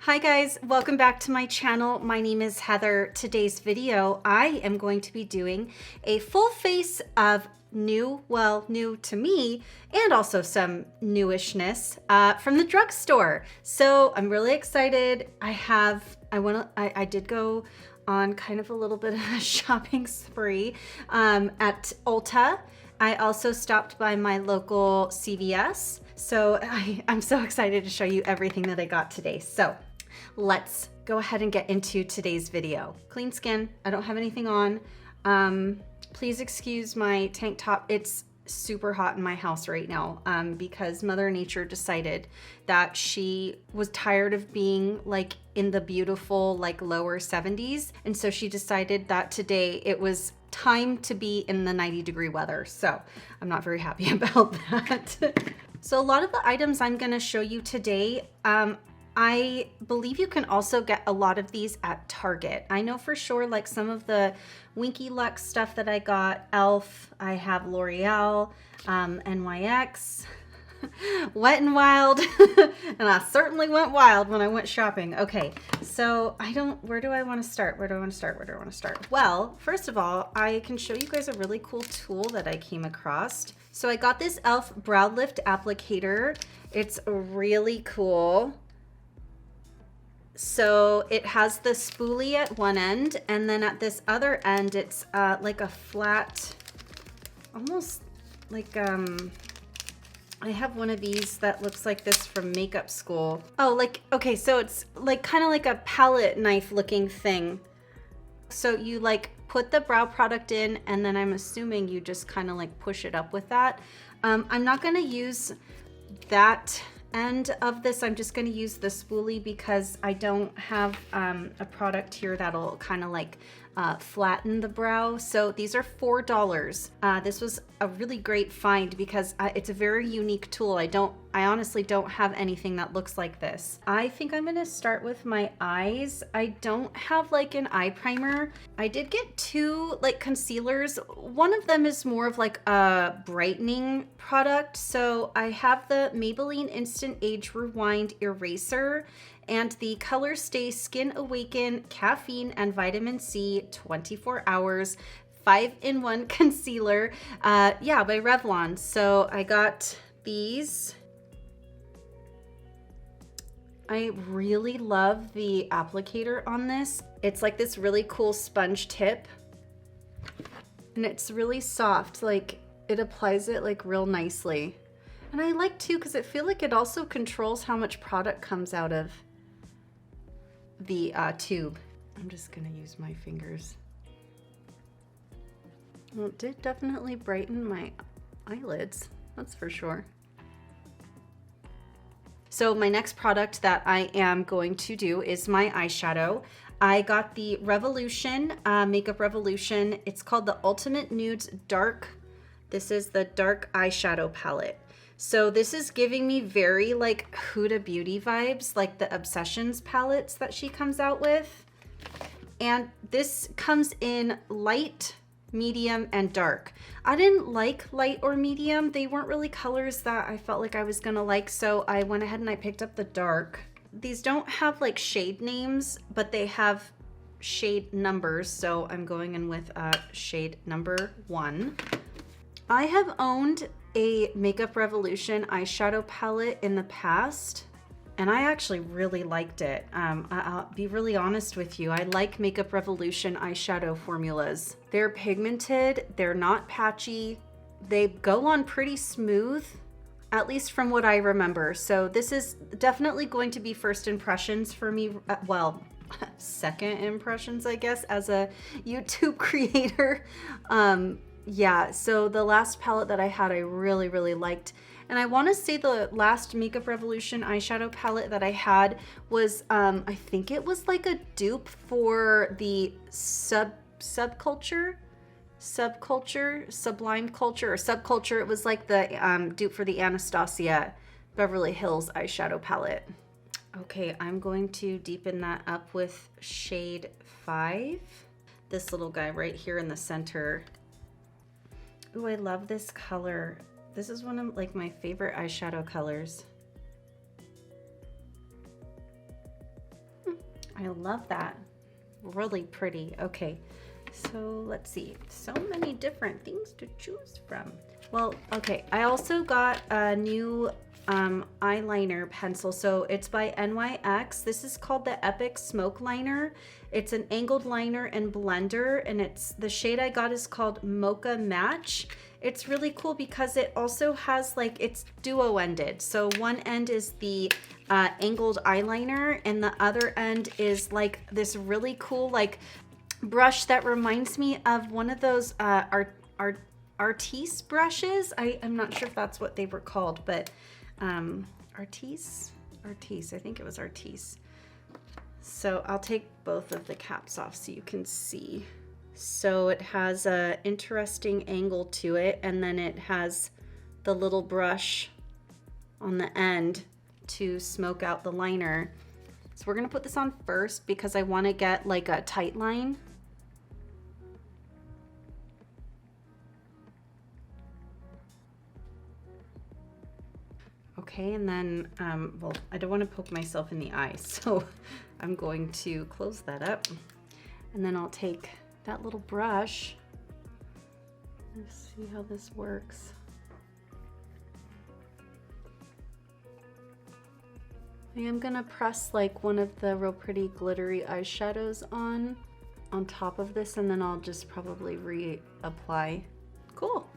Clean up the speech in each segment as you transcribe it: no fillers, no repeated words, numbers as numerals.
Hi guys, welcome back to my channel. My name is Heather. Today's video, I am going to be doing a full face of new to me, and also some newishness from the drugstore. So I'm really excited. I did go on kind of a little bit of a shopping spree at Ulta. I also stopped by my local CVS. So I'm so excited to show you everything that I got today. So let's go ahead and get into today's video. Clean skin, I don't have anything on. Please excuse my tank top. It's super hot in my house right now because Mother Nature decided that she was tired of being like in the beautiful like lower 70s. And so she decided that today it was time to be in the 90-degree weather. So I'm not very happy about that. So a lot of the items I'm gonna show you today, I believe you can also get a lot of these at Target. I know for sure like some of the WINKY Luxe stuff that I got, E.L.F, I have L'Oreal, NYX, Wet n Wild, and I certainly went wild when I went shopping. Okay, so where do I want to start? Well, first of all, I can show you guys a really cool tool that I came across. So I got this E.L.F Brow Lift Applicator. It's really cool. So it has the spoolie at one end, and then at this other end, it's like a flat, almost like, I have one of these that looks like this from makeup school. Oh, like, okay, so it's like kind of like a palette knife looking thing. So you like put the brow product in, and then I'm assuming you just kind of like push it up with that. I'm not gonna use that end of this. I'm just going to use the spoolie because I don't have a product here that'll kind of like flatten the brow. So these are $4. This was a really great find because it's a very unique tool. I honestly don't have anything that looks like this. I think I'm going to start with my eyes. I don't have like an eye primer. I did get two like concealers. One of them is more of like a brightening product. So I have the Maybelline Instant Age Rewind Eraser and the ColorStay Skin Awaken Caffeine and Vitamin C 24 Hours 5-in-1 Concealer, yeah, by Revlon. So I got these. I really love the applicator on this. It's like this really cool sponge tip, and it's really soft. Like it applies it like real nicely. And I like too, because I feel like it also controls how much product comes out of the tube. I'm just gonna use my fingers. Well, it did definitely brighten my eyelids, that's for sure. So my next product that I am going to do is my eyeshadow. I got the Revolution, Makeup Revolution. It's called the Ultimate Nudes Dark. This is the dark eyeshadow palette. So this is giving me very like Huda Beauty vibes, like the Obsessions palettes that she comes out with. And this comes in light, medium, and dark. I didn't like light or medium. They weren't really colors that I felt like I was gonna like, so I went ahead and I picked up the dark. These don't have like shade names, but they have shade numbers, so I'm going in with shade number 1. I have owned a Makeup Revolution eyeshadow palette in the past, and I actually really liked it. I'll be really honest with you. I like Makeup Revolution eyeshadow formulas. They're pigmented, they're not patchy, they go on pretty smooth, at least from what I remember. So this is definitely going to be first impressions for me. Well, second impressions, I guess, as a YouTube creator. Yeah, so the last palette that I had, I really, really liked. And I want to say the last Makeup Revolution eyeshadow palette that I had was, I think it was like a dupe for the Sublime Culture. It was like the dupe for the Anastasia Beverly Hills eyeshadow palette. Okay, I'm going to deepen that up with shade 5. This little guy right here in the center. Ooh, I love this color. This is one of like my favorite eyeshadow colors. I love that. Really pretty. Okay, so let's see. So many different things to choose from. Well, okay, I also got a new eyeliner pencil. So it's by NYX. This is called the Epic Smoke Liner. It's an angled liner and blender, and it's the shade I got is called Mocha Match. It's really cool because it also has like, it's duo-ended. So one end is the angled eyeliner, and the other end is like this really cool like brush that reminds me of one of those Artiste brushes. I'm not sure if that's what they were called, but Artiste, I think it was Artiste. So I'll take both of the caps off so you can see. So it has a interesting angle to it, and then it has the little brush on the end to smoke out the liner. So we're gonna put this on first because I want to get like a tight line. Okay, and then, well, I don't want to poke myself in the eye, so I'm going to close that up. And then I'll take that little brush. Let's see how this works. I am gonna press like one of the real pretty glittery eyeshadows on top of this, and then I'll just probably reapply. Cool.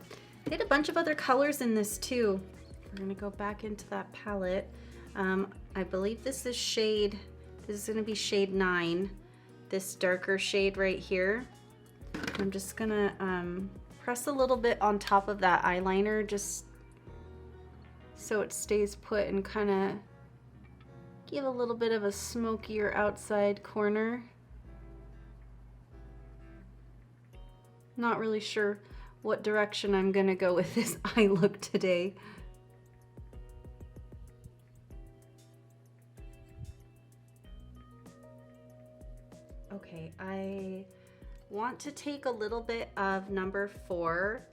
I did a bunch of other colors in this too. We're gonna go back into that palette. I believe this is gonna be shade 9, this darker shade right here. I'm just gonna press a little bit on top of that eyeliner just so it stays put and kind of give a little bit of a smokier outside corner. Not really sure what direction I'm gonna go with this eye look today. Okay, I want to take a little bit of number 4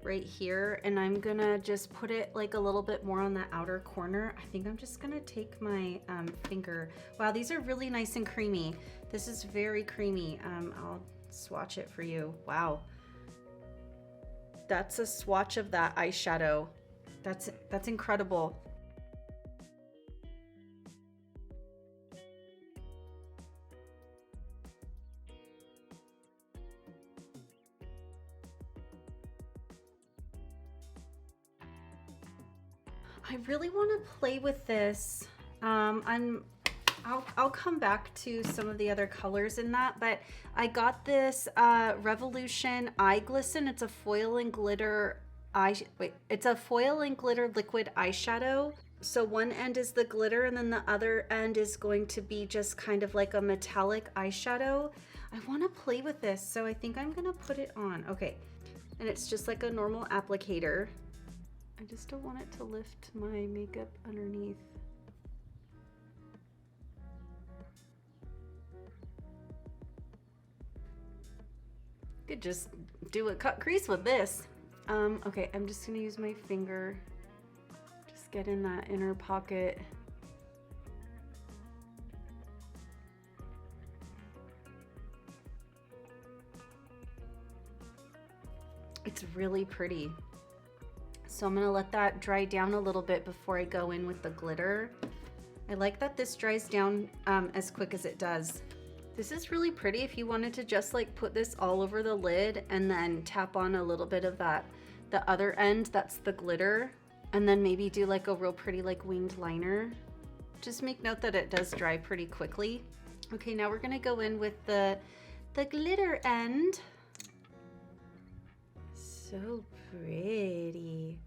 right here, and I'm gonna just put it like a little bit more on the outer corner. I think I'm just gonna take my finger. Wow, these are really nice and creamy. This is very creamy. I'll swatch it for you. Wow. That's a swatch of that eyeshadow. That's incredible. I really want to play with this. I'll come back to some of the other colors in that, but I got this Revolution Eye Glisten. It's a foil and glitter it's a foil and glitter liquid eyeshadow. So one end is the glitter, and then the other end is going to be just kind of like a metallic eyeshadow. I want to play with this, so I think I'm gonna put it on. Okay, and it's just like a normal applicator. I just don't want it to lift my makeup underneath. Could just do a cut crease with this. Okay, I'm just gonna use my finger. Just get in that inner pocket. It's really pretty. So I'm gonna let that dry down a little bit before I go in with the glitter. I like that this dries down as quick as it does. This is really pretty if you wanted to just like put this all over the lid and then tap on a little bit of that, the other end, that's the glitter, and then maybe do like a real pretty like winged liner. Just make note that it does dry pretty quickly. Okay, now we're gonna go in with the glitter end. So pretty.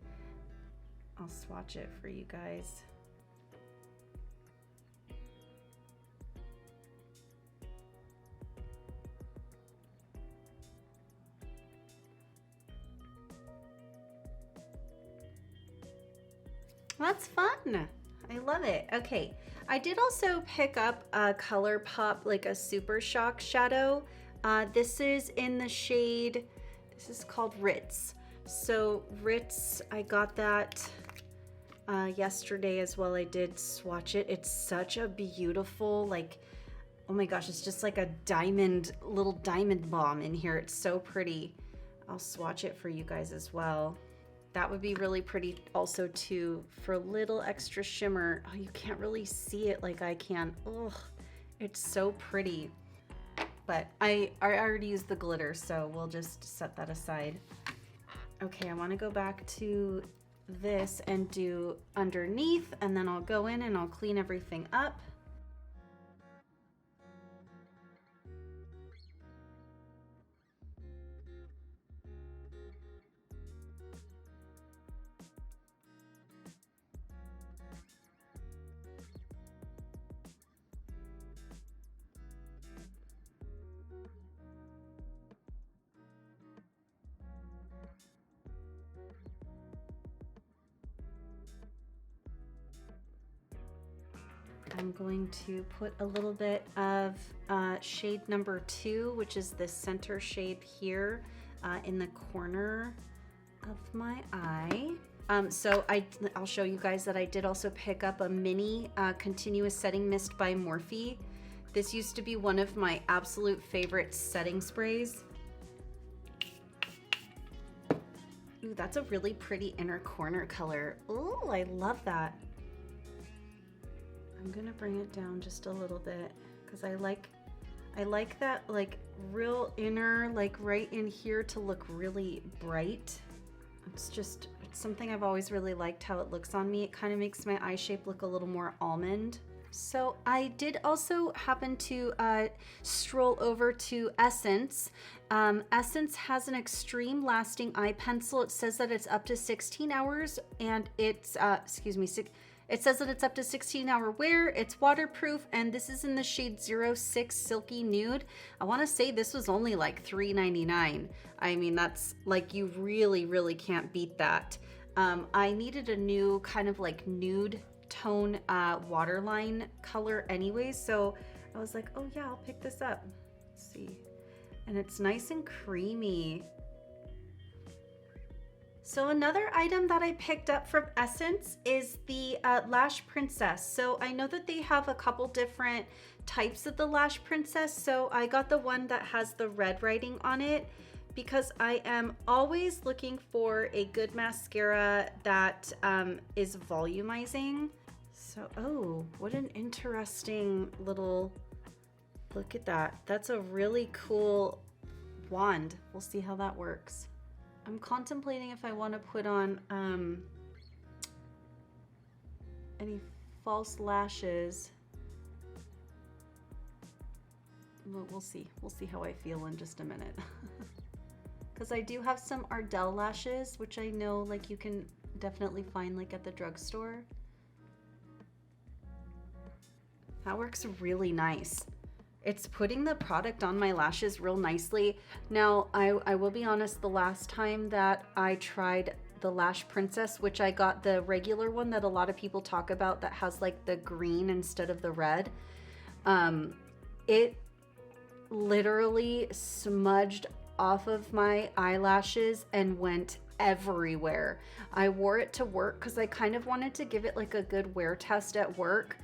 I'll swatch it for you guys. That's fun. I love it. Okay, I did also pick up a ColourPop, like a SUPERSHOCK shadow. This is in the shade, this is called Ritz. So Ritz, I got that yesterday as well. I did swatch it. It's such a beautiful, like, Oh my gosh, it's just like a diamond, little diamond bomb in here. It's so pretty. I'll swatch it for you guys as well. That would be really pretty also too for a little extra shimmer. Oh, you can't really see it like I can. Ugh, it's so pretty. But I already used the glitter, so we'll just set that aside. Okay, I want to go back to this and do underneath, and then I'll go in and I'll clean everything up. I'm going to put a little bit of shade number 2, which is the center shade here in the corner of my eye. So I'll show you guys that I did also pick up a mini continuous setting mist by Morphe. This used to be one of my absolute favorite setting sprays. Ooh, that's a really pretty inner corner color. Ooh, I love that. I'm gonna bring it down just a little bit because I like that like real inner, like right in here to look really bright. It's something I've always really liked how it looks on me. It kind of makes my eye shape look a little more almond. So I did also happen to stroll over to Essence. Essence has an extreme lasting eye pencil. It says that it's up to 16 hours and it's, it says that it's up to 16-hour wear, it's waterproof, and this is in the shade 06 Silky Nude. I wanna say this was only like $3.99. I mean, that's like, you really, really can't beat that. I needed a new kind of like nude tone waterline color anyways, so I was like, oh yeah, I'll pick this up. Let's see. And it's nice and creamy. So another item that I picked up from Essence is the Lash Princess. So I know that they have a couple different types of the Lash Princess. So I got the one that has the red writing on it because I am always looking for a good mascara that is volumizing. So, oh, what an interesting little, look at that. That's a really cool wand. We'll see how that works. I'm contemplating if I want to put on any false lashes. We'll see. We'll see how I feel in just a minute. Because I do have some Ardell lashes, which I know like you can definitely find like at the drugstore. That works really nice. It's putting the product on my lashes real nicely. Now, I will be honest, the last time that I tried the Lash Princess, which I got the regular one that a lot of people talk about that has like the green instead of the red, it literally smudged off of my eyelashes and went everywhere. I wore it to work because I kind of wanted to give it like a good wear test at work.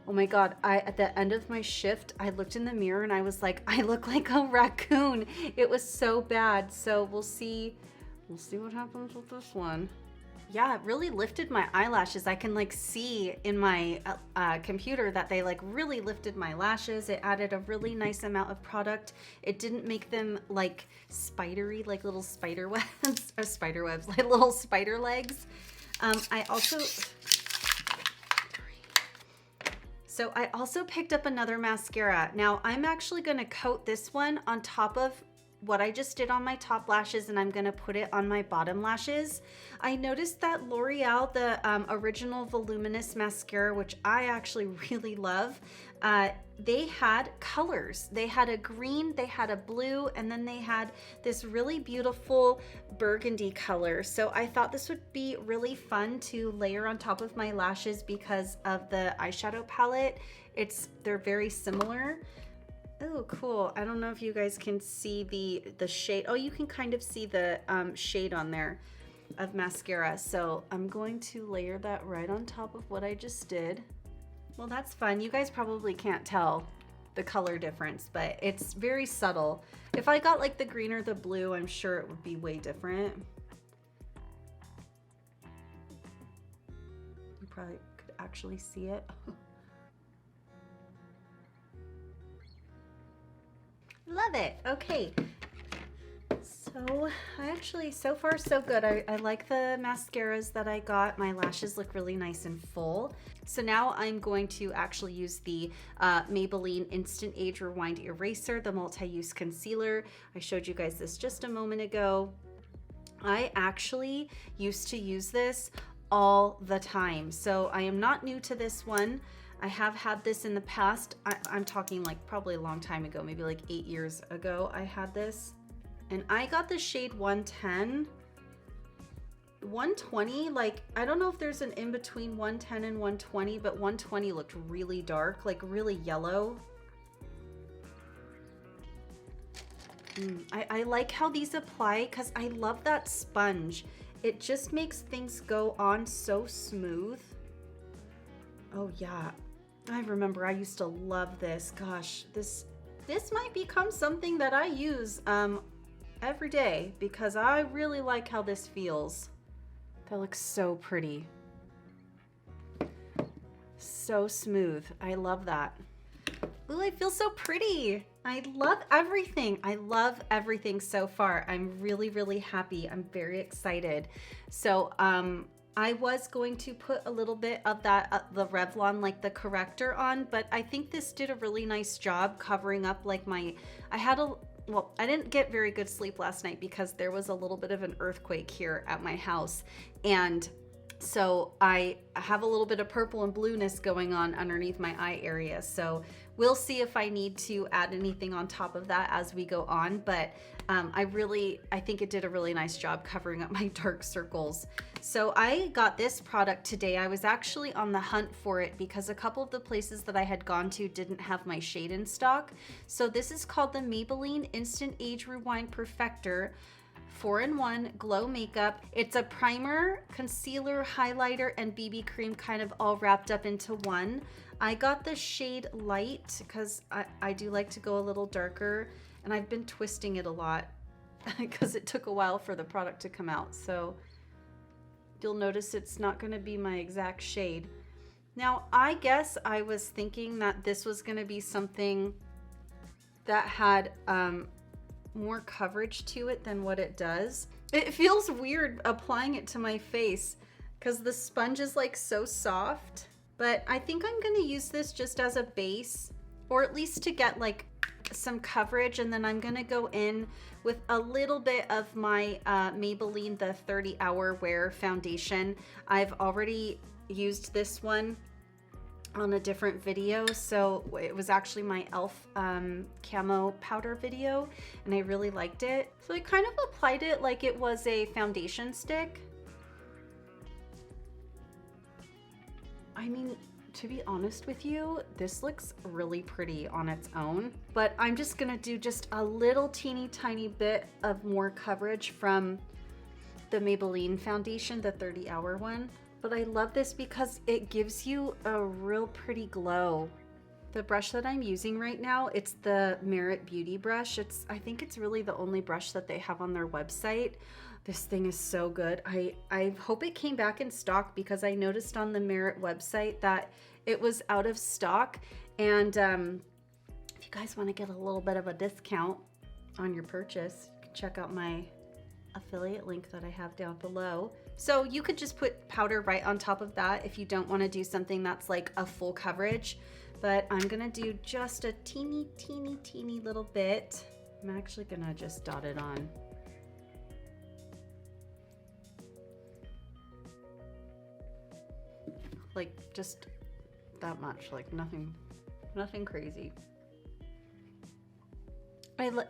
Oh my God, at the end of my shift, I looked in the mirror and I was like, I look like a raccoon. It was so bad. So we'll see what happens with this one. Yeah, it really lifted my eyelashes. I can like see in my computer that they like really lifted my lashes. It added a really nice amount of product. It didn't make them like spidery, like little spider webs, or spider webs, like little spider legs. I also picked up another mascara. Now I'm actually gonna coat this one on top of what I just did on my top lashes, and I'm gonna put it on my bottom lashes. I noticed that L'Oreal, the original voluminous mascara, which I actually really love, they had colors. They had a green, they had a blue, and then they had this really beautiful burgundy color. So I thought this would be really fun to layer on top of my lashes because of the eyeshadow palette. They're very similar. Oh, cool. I don't know if you guys can see the shade. Oh, you can kind of see the shade on there of mascara. So I'm going to layer that right on top of what I just did. Well, that's fun. You guys probably can't tell, the color difference, but it's very subtle. If I got like the green or the blue, I'm sure it would be way different. You probably could actually see it. Love it. Okay. So actually, so far so good. I like the mascaras that I got. My lashes look really nice and full. So now I'm going to actually use the Maybelline Instant Age Rewind Eraser, the multi-use concealer. I showed you guys this just a moment ago. I actually used to use this all the time. So I am not new to this one. I have had this in the past. I'm talking like probably a long time ago, maybe like 8 years ago I had this. And I got the shade 110. 120, like, I don't know if there's an in between 110 and 120, but 120 looked really dark, like really yellow. I like how these apply because I love that sponge. It just makes things go on so smooth. Oh yeah, I remember I used to love this. Gosh, this might become something that I use every day because I really like how this feels. That looks so pretty. So smooth. I love that. Ooh, I feel so pretty. I love everything. I love everything so far. I'm really, really happy. I'm very excited. So I was going to put a little bit of that, the Revlon, like the corrector on, but I think this did a really nice job covering up like my, well, I didn't get very good sleep last night because there was a little bit of an earthquake here at my house. And so I have a little bit of purple and blueness going on underneath my eye area. So we'll see if I need to add anything on top of that as we go on. But I think it did a really nice job covering up my dark circles. So I got this product today. I was actually on the hunt for it because a couple of the places that I had gone to didn't have my shade in stock. So this is called the Maybelline Instant Age Rewind Perfector 4-in-1 Glow Makeup. It's a primer, concealer, highlighter, and BB cream kind of all wrapped up into one. I got the shade Light because I do like to go a little darker, and I've been twisting it a lot because it took a while for the product to come out. So you'll notice it's not going to be my exact shade. Now, I guess I was thinking that this was going to be something that had more coverage to it than what it does. It feels weird applying it to my face because the sponge is like so soft, but I think I'm going to use this just as a base, or at least to get like some coverage, and then I'm going to go in with a little bit of my Maybelline the 30 Hour Wear foundation. I've already used this one on a different video, so it was actually my E.L.F camo powder video, and I really liked it. So I kind of applied it like it was a foundation stick. I mean, to be honest with you, this looks really pretty on its own, but I'm just gonna do just a little teeny tiny bit of more coverage from the Maybelline foundation, the 30 Hour one. But I love this because it gives you a real pretty glow. The brush that I'm using right now, it's the Merit Beauty brush. I think it's really the only brush that they have on their website. This thing is so good. I hope it came back in stock because I noticed on the Merit website that it was out of stock. And if you guys want to get a little bit of a discount on your purchase, you can check out my affiliate link that I have down below. So you could just put powder right on top of that if you don't want to do something that's like a full coverage. But I'm gonna do just a teeny little bit. I'm actually gonna just dot it on. Like just that much, like nothing crazy.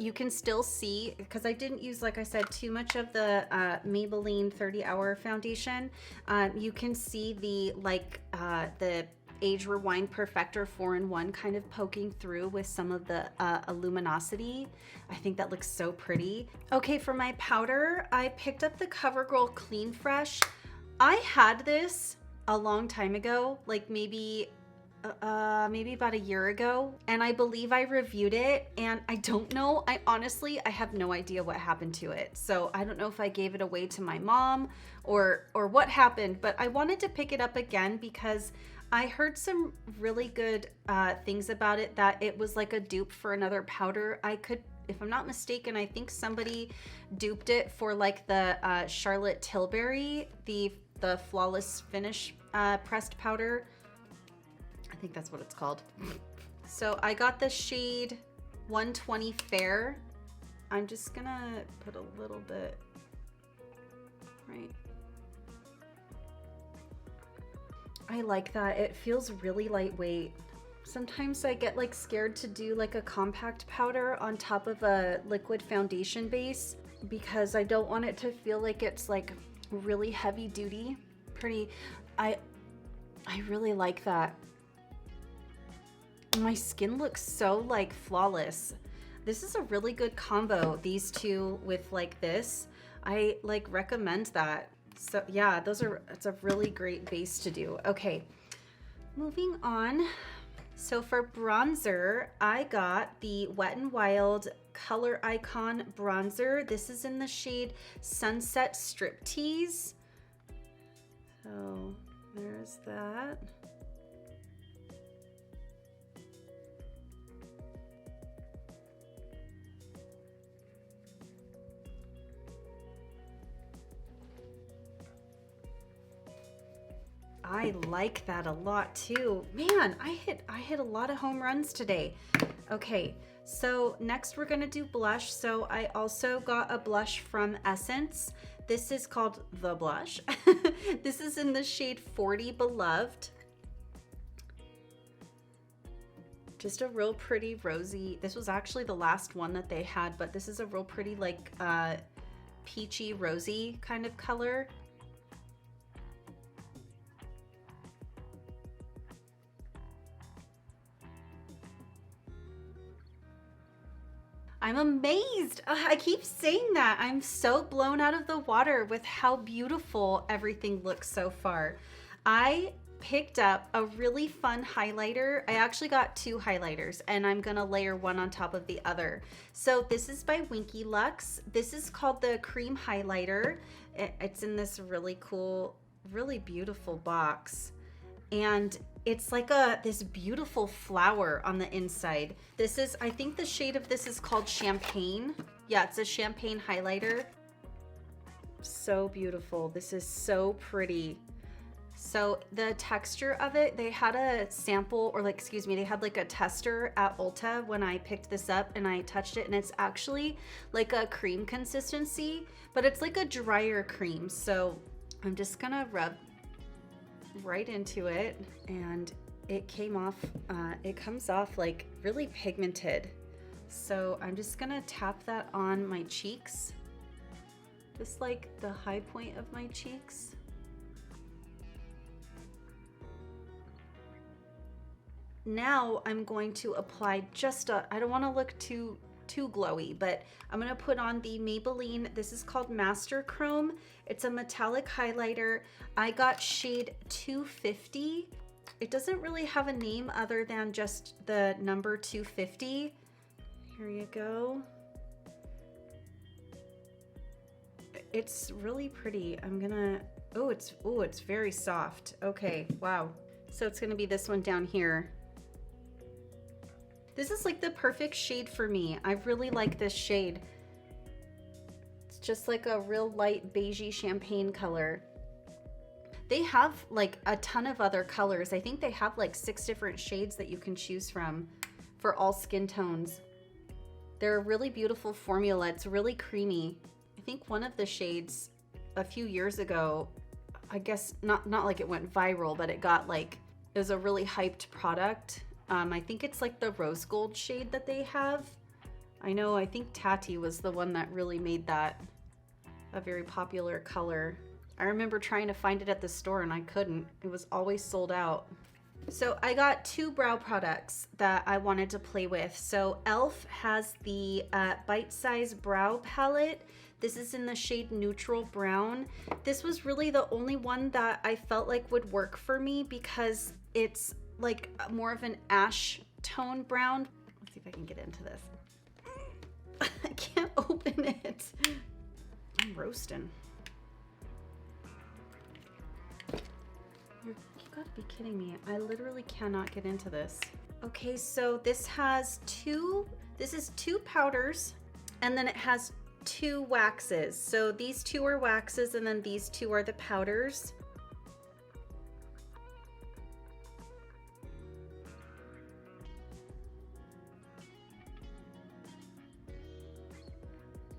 You can still see, because I didn't use, like I said, too much of the Maybelline 30 Hour foundation. You can see the the Age Rewind Perfector 4-in-1 kind of poking through with some of the luminosity. I think that looks so pretty. Okay, for my powder, I picked up the Covergirl Clean Fresh. I had this a long time ago, like maybe maybe about a year ago, and I believe I reviewed it, and I don't know, I have no idea what happened to it. So I don't know if I gave it away to my mom or what happened, but I wanted to pick it up again because I heard some really good things about it, that it was like a dupe for another powder. If I'm not mistaken, I think somebody duped it for like the Charlotte Tilbury, the Flawless Finish pressed powder. I think that's what it's called. So I got the shade 120 Fair. I'm just gonna put a little bit right. I like that. It feels really lightweight. Sometimes I get like scared to do like a compact powder on top of a liquid foundation base because I don't want it to feel like it's like really heavy duty. I really like that. My skin looks so like flawless. This is a really good combo, these two with like this. I like recommend that. So yeah, it's a really great base to do. Okay, moving on. So for bronzer, I got the Wet n Wild Coloricon bronzer. This is in the shade Sunset Striptease. So there's that. I like that a lot too. Man, I hit a lot of home runs today. Okay, so next we're gonna do blush. So I also got a blush from Essence. This is called The Blush. This is in the shade 40 Beloved. Just a real pretty rosy. This was actually the last one that they had, but this is a real pretty like peachy rosy kind of color. I'm amazed. I keep saying that. I'm so blown out of the water with how beautiful everything looks so far. I picked up a really fun highlighter. I actually got two highlighters and I'm gonna layer one on top of the other. So this is by Winky Lux. This is called the Cream Highlighter. It's in this really cool, really beautiful box. And it's like this beautiful flower on the inside. This is, I think the shade of this is called Champagne. Yeah, it's a Champagne highlighter. So beautiful. This is so pretty. So the texture of it, they had a sample, or like, excuse me, they had like a tester at Ulta when I picked this up and I touched it, and it's actually like a cream consistency, but it's like a drier cream. So I'm just gonna rub right into it, and it comes off like really pigmented. So I'm just gonna tap that on my cheeks, just like the high point of my cheeks. Now I'm going to apply just I don't want to look too glowy, but I'm gonna put on the Maybelline, this is called Master Chrome. It's a metallic highlighter. I got shade 250. It doesn't really have a name other than just the number 250. Here you go. It's really pretty. I'm gonna, it's very soft. Okay, wow. So it's gonna be this one down here. This is like the perfect shade for me. I really like this shade. It's just like a real light beigey champagne color. They have like a ton of other colors. I think they have like 6 different shades that you can choose from for all skin tones. They're a really beautiful formula. It's really creamy. I think one of the shades a few years ago, I guess not like it went viral, but it got like, it was a really hyped product. I think it's like the rose gold shade that they have. I think Tati was the one that really made that a very popular color. I remember trying to find it at the store and I couldn't. It was always sold out. So I got 2 brow products that I wanted to play with. So E.L.F. has the Bite Size Brow Palette. This is in the shade Neutral Brown. This was really the only one that I felt like would work for me because it's like more of an ash tone brown. Let's see if I can get into this. I can't open it. I'm roasting. You gotta be kidding me. I literally cannot get into this. Okay, so this has this is two powders, and then it has two waxes. So these two are waxes, and then these two are the powders.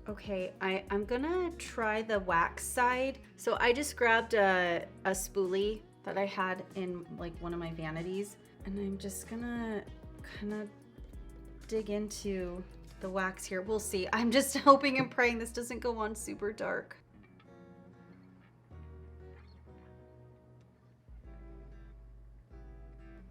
Okay, I'm gonna try the wax side. So I just grabbed a spoolie that I had in like one of my vanities, and I'm just gonna kind of dig into the wax here. We'll see. I'm just hoping and praying this doesn't go on super dark.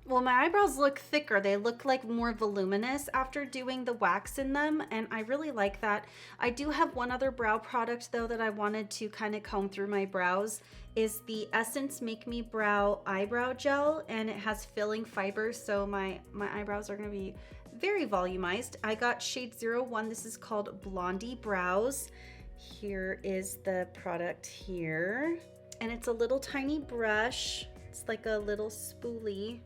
Well, my eyebrows look thicker. They look like more voluminous after doing the wax in them, and I really like that. I do have one other brow product though that I wanted to kind of comb through my brows, is the Essence Make Me Brow Eyebrow Gel, and it has filling fibers, so my eyebrows are gonna be very volumized. I got shade 01. This is called Blondie Brows. Here is the product here, and it's a little tiny brush. It's like a little spoolie.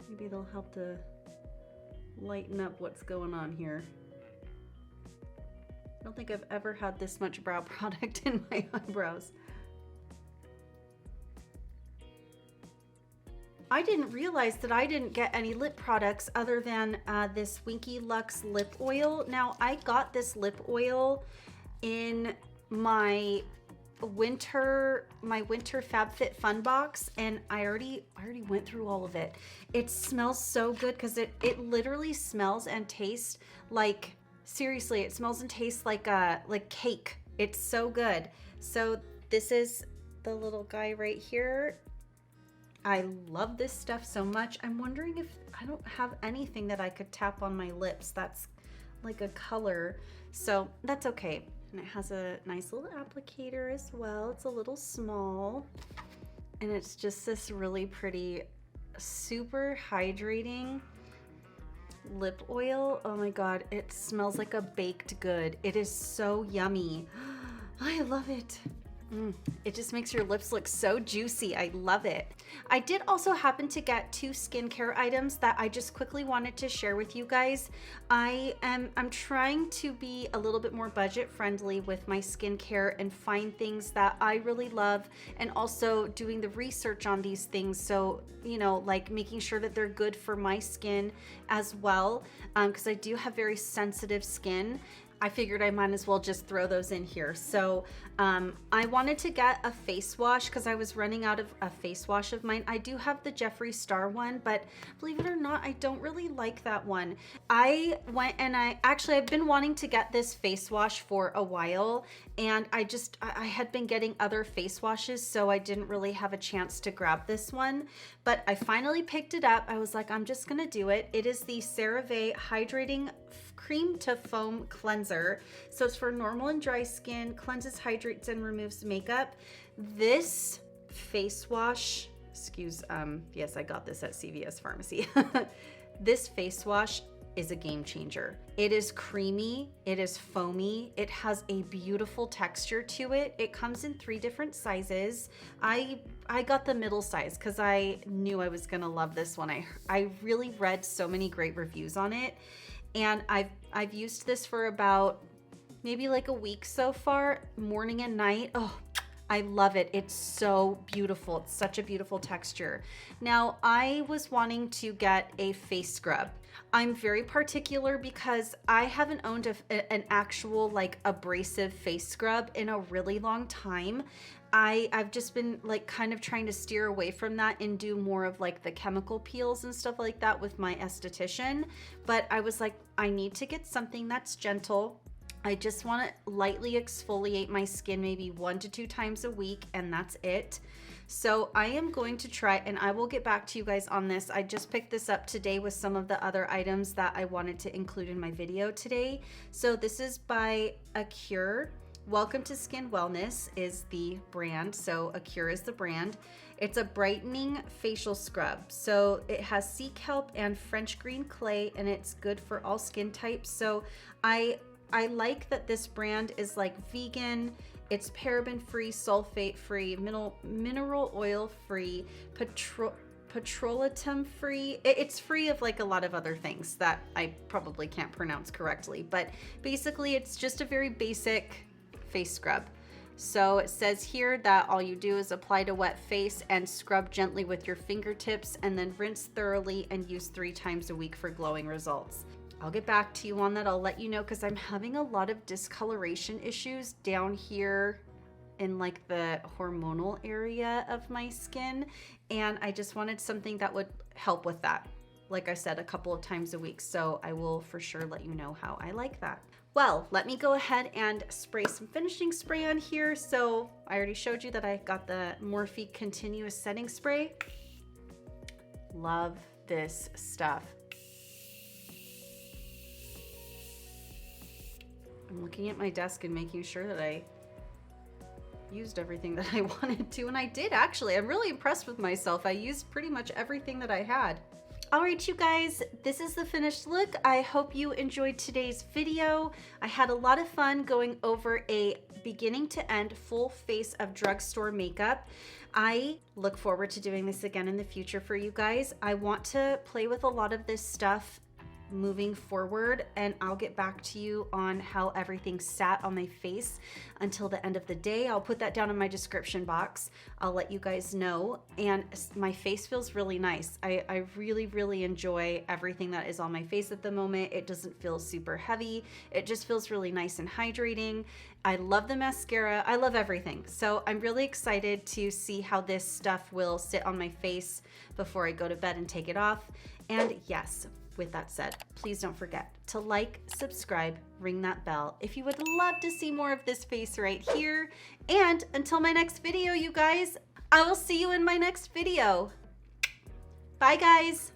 Maybe they'll help to lighten up what's going on here. I don't think I've ever had this much brow product in my eyebrows. I didn't realize that I didn't get any lip products other than this Winky Luxe lip oil. Now, I got this lip oil in my winter FabFitFun box, and I already went through all of it. It smells so good because it literally smells and tastes like, seriously, it smells and tastes like cake. It's so good. So this is the little guy right here. I love this stuff so much. I'm wondering if I don't have anything that I could tap on my lips that's like a color, so that's okay. And it has a nice little applicator as well. It's a little small, and it's just this really pretty, super hydrating lip oil. Oh my God, it smells like a baked good. It is so yummy. I love it. It just makes your lips look so juicy. I love it. I did also happen to get two skincare items that I just quickly wanted to share with you guys. I'm trying to be a little bit more budget friendly with my skincare and find things that I really love, and also doing the research on these things. So, you know, like making sure that they're good for my skin as well, because I do have very sensitive skin. I figured I might as well just throw those in here. So I wanted to get a face wash because I was running out of a face wash of mine. I do have the Jeffree Star one, but believe it or not, I don't really like that one. I went and I've been wanting to get this face wash for a while, and I had been getting other face washes, so I didn't really have a chance to grab this one, but I finally picked it up. I was like, I'm just gonna do it. It is the CeraVe Hydrating Cream to Foam Cleanser. So it's for normal and dry skin, cleanses, hydrates, and removes makeup. This face wash, yes, I got this at CVS Pharmacy. This face wash is a game changer. It is creamy, it is foamy, it has a beautiful texture to it. It comes in 3 different sizes. I got the middle size because I knew I was gonna love this one. I really read so many great reviews on it, and I've used this for about maybe like a week so far, morning and night. Oh, I love it. It's so beautiful. It's such a beautiful texture. Now, I was wanting to get a face scrub. I'm very particular because I haven't owned an actual like abrasive face scrub in a really long time. I've just been like kind of trying to steer away from that and do more of like the chemical peels and stuff like that with my esthetician. But I was like, I need to get something that's gentle. I just want to lightly exfoliate my skin maybe 1 to 2 times a week, and that's it. So I am going to try, and I will get back to you guys on this. I just picked this up today with some of the other items that I wanted to include in my video today. So this is by ACURE. Welcome to Skin Wellness is the brand, so ACURE is the brand. It's a brightening facial scrub. So it has sea kelp and French green clay, and it's good for all skin types. So I like that this brand is like vegan, it's paraben free, sulfate free, mineral oil free, petrolatum free. It's free of like a lot of other things that I probably can't pronounce correctly, but basically it's just a very basic face scrub. So it says here that all you do is apply to wet face and scrub gently with your fingertips, and then rinse thoroughly and use 3 times a week for glowing results. I'll get back to you on that. I'll let you know, because I'm having a lot of discoloration issues down here in like the hormonal area of my skin, and I just wanted something that would help with that. Like I said, a couple of times a week. So I will for sure let you know how I like that. Well, let me go ahead and spray some finishing spray on here. So I already showed you that I got the Morphe Continuous Setting Spray. Love this stuff. I'm looking at my desk and making sure that I used everything that I wanted to, and I did actually. I'm really impressed with myself. I used pretty much everything that I had. All right, you guys, this is the finished look. I hope you enjoyed today's video. I had a lot of fun going over a beginning to end full face of drugstore makeup. I look forward to doing this again in the future for you guys. I want to play with a lot of this stuff moving forward, and I'll get back to you on how everything sat on my face until the end of the day. I'll put that down in my description box. I'll let you guys know. And my face feels really nice. I really enjoy everything that is on my face at the moment. It doesn't feel super heavy. It just feels really nice and hydrating. I love the mascara. I love everything. So I'm really excited to see how this stuff will sit on my face before I go to bed and take it off. And yes, with that said, please don't forget to like, subscribe, ring that bell if you would love to see more of this face right here. And until my next video, you guys, I will see you in my next video. Bye, guys.